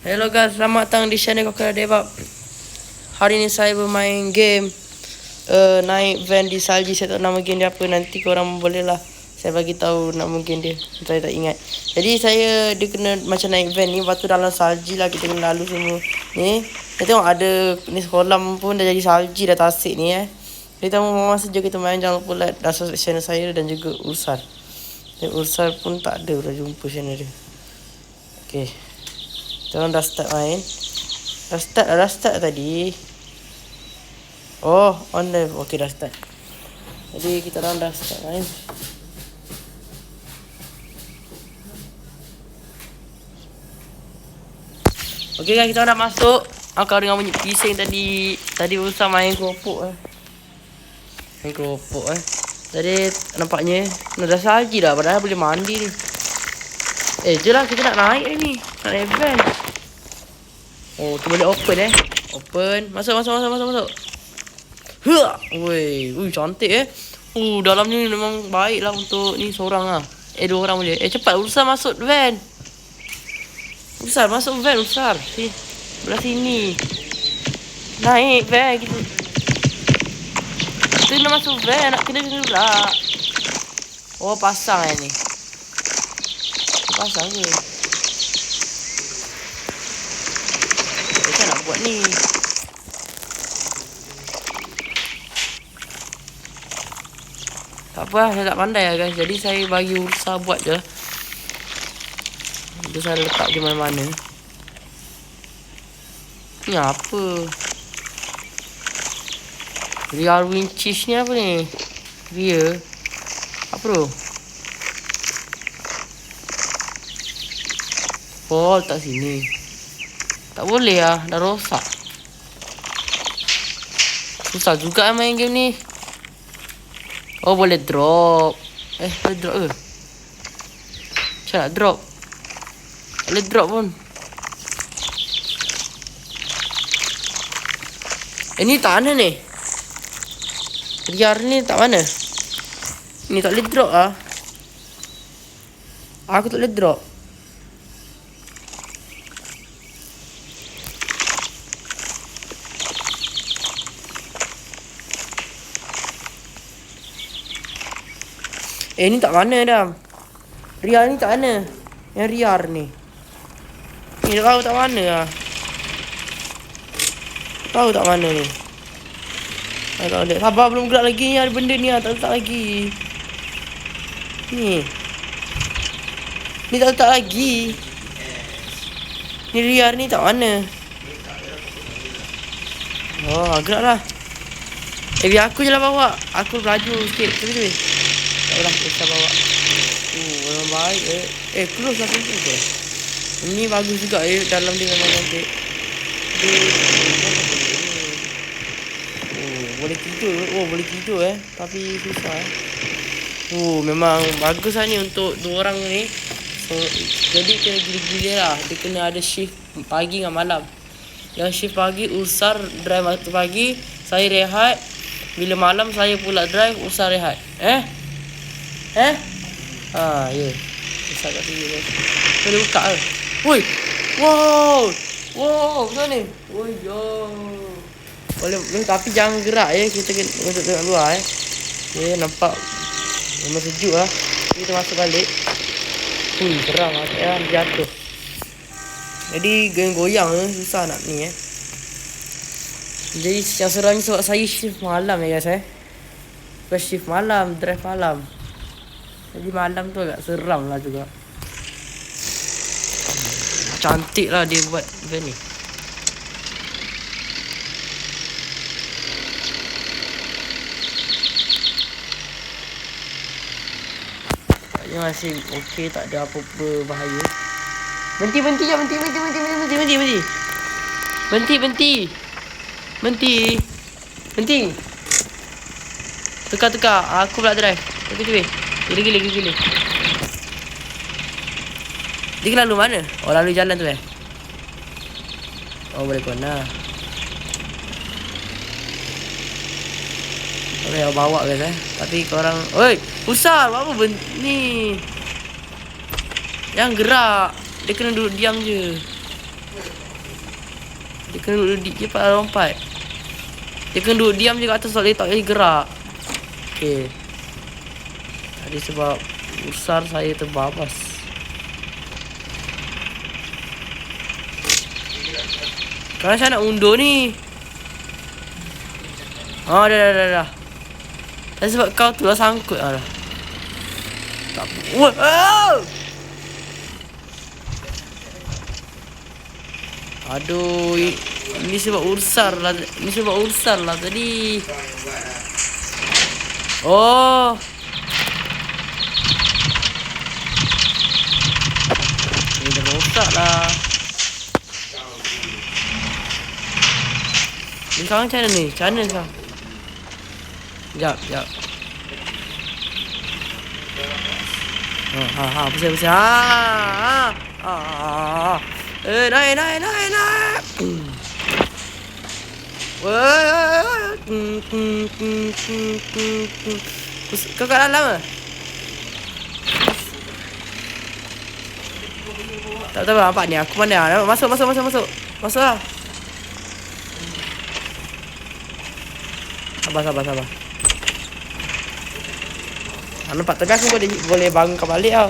Hello guys, selamat datang di channel Crocodile Debab. Hari ni saya bermain game naik van di salji. Saya tak tahu nama game dia apa. Nanti korang boleh lah saya bagi tahu nama game dia. Saya tak ingat. Jadi dia kena macam naik van ni. Lepas tu dalam salji lah kita kena lalu semua. Ni, kita tengok ada ni kolam pun dah jadi salji dah tasik ni Kita mau masa je kita main. Jangan lupa like dan subscribe channel saya dan juga Ursar. Dan Ursar pun tak ada dah jumpa channel dia. Okay, kita orang dah start main. Dah start tadi. Oh, on live. Okay, dah start. Jadi kita orang dah start main. Okay guys, kita orang dah masuk. Kau dengar bunyi pising tadi. Tadi Ursar main keropok Main keropok Jadi nampaknya dah salji dah. Padahal boleh mandi ni. Je lah, kita nak naik ni. Nak naik van. Oh, kita boleh open Open. Masuk. Woi, cantik dalam ni memang baik lah untuk ni seorang lah. 2 orang boleh. Cepat Ursar masuk van. Ursar masuk van, Ursar. Belah sini. Naik van kita. Kita nak masuk van, nak kena pula. Oh, pasang ni. Pasang ke? Macam nak buat ni? Tak apa lah, saya tak pandai lah guys. Jadi saya bagi Ursar buat je. Dia saya letak je mana-mana. Ni apa? Real winches ni apa ni? Real apa tu? Oh, letak sini. Tak boleh lah, dah rosak. Susah juga main game ni. Oh, boleh drop. Boleh drop ke? Macam nak drop? Boleh drop pun. Ni tak mana ni? Riar ni tak mana? Ni tak boleh drop lah. Aku tak boleh drop. Ni tak mana dah. Riar ni tak mana. Yang riar ni. Ni tak tahu tak mana lah. Tahu tak mana ni. Tak tahu dia. Sabar, belum gerak lagi ni. Ada benda ni lah. Tak letak lagi. Ni. Ni tak letak lagi. Ni riar ni tak mana. Oh, gerak lah. Biar aku je lah bawa. Aku laju sikit. Tunggu. Tak lah, kita bawa. Memang baik close lah pintu tu. Ini bagus juga dalam dia memang cantik. Boleh tidur. Boleh tidur tapi susah memang bagus lah ni untuk 2 orang ni. Jadi kena gila-gila lah. Dia kena ada shift pagi dengan malam. Yang shift pagi Ursar drive waktu pagi, saya rehat. Bila malam saya pula drive, Ursar rehat. Ya. Besar kat sini guys. Boleh buka ke? Woi. Wow, macam ni. Woi, yo. Boleh tapi jangan gerak kita kena masuk tengok luar nampak memang sejuk lah. Kita masuk balik. Seram lah jatuh. Jadi goyang susah nak ni Jadi yang seram ni sebab saya shift malam guys Bukan shift malam, drive malam. Jadi malam tu agak seram lah juga. Cantik lah dia buat van ni. Dia masih okey, tak ada apa-apa bahaya. Berhenti. Tukar. Aku pula drive. Okey. Gila. Dia lalu mana? Oh, lalu jalan tu Oh, boleh kena. Okay, aku bawa guys Tapi korang oi, Ursar, apa ni? Jangan gerak. Dia kena duduk diam je. Dia kena duduk dia tak lompat. Dia kena duduk diam je kat atas soalnya tak boleh gerak. Okay. Tadi sebab usar saya terbabas. Kalau saya nak undur ni. Oh dah. Dan sebab kau tu lah sangkut lah. Tak. Wow! Aduh, ini sebab ursar lah tadi. Oh. Ini dah rosak lah. Ni sekarang macam mana ni? Macam mana sekarang? Sekejap. Bersih. Naik. Kau kat dalam ke? Tak tahu nampak ni. Aku mana? Masuk. Masuk lah. Sabar. Nampak tapi aku boleh bangunkan balik tau.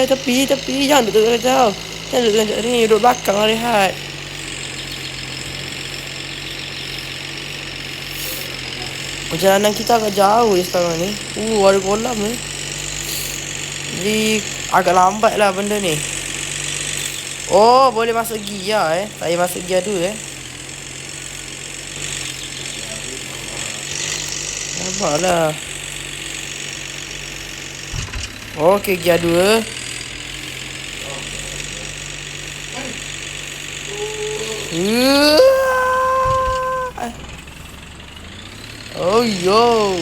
Tepi. Jangan duduk kacau. Jangan duduk kacau ni. Duduk belakang lah rehat. Perjalanan kita agak jauh sekarang ni. Ada kolam ni. Jadi agak lambat lah benda ni. Oh, boleh masuk gear Saya masuk gear dulu Nampaklah. Okey, gear 2. Oh yo.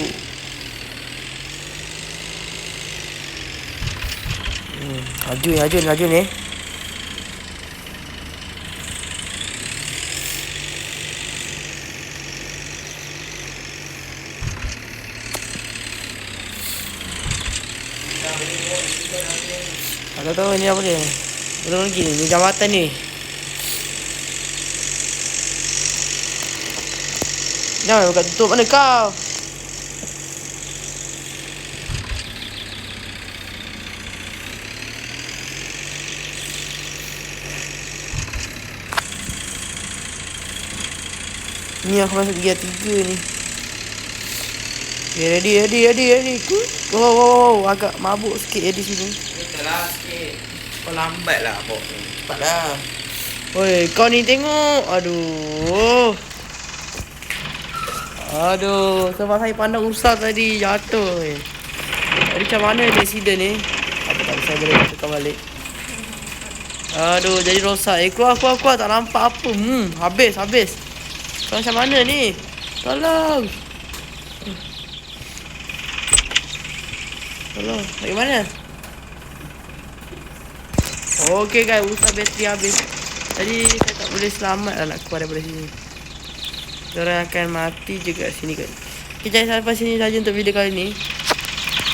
Laju ni. Aku tahu ni apa dia. Belum lagi ni jambatan ni. Jangan buka tutup mana kau. Ni aku masuk gear 3 ni. Okay, ready. Wow, agak mabuk sikit di sini. Itulah sikit. Kau lambat lah pok ni. Cepatlah. Oi, kau ni tengok. Aduh, sebab saya pandang ursar tadi jatuh. Tadi macam mana ni accident ni? Tak saya boleh tukar balik. Aduh, jadi rosak. Keluar. Tak nampak apa. Habis. Kau macam mana ni? Tolong. Bagaimana? Okey guys, usah bateri habis. Tadi saya tak boleh selamat lah nak keluar daripada sini. Diorang akan mati juga sini kan. Okay, jadi sampai sini saja untuk video kali ni.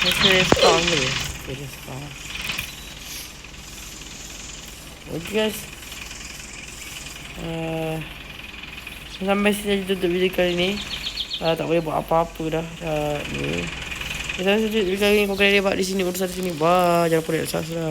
Saya spawn dulu. Okay, spawn. Okay guys. Sampai sini saja untuk video kali ni. Tak boleh buat apa-apa dah. Ni. Kita saja video kali ni. Kau kena buat di sini, urusan di sini. Bye. Jangan lupa like, subscribe.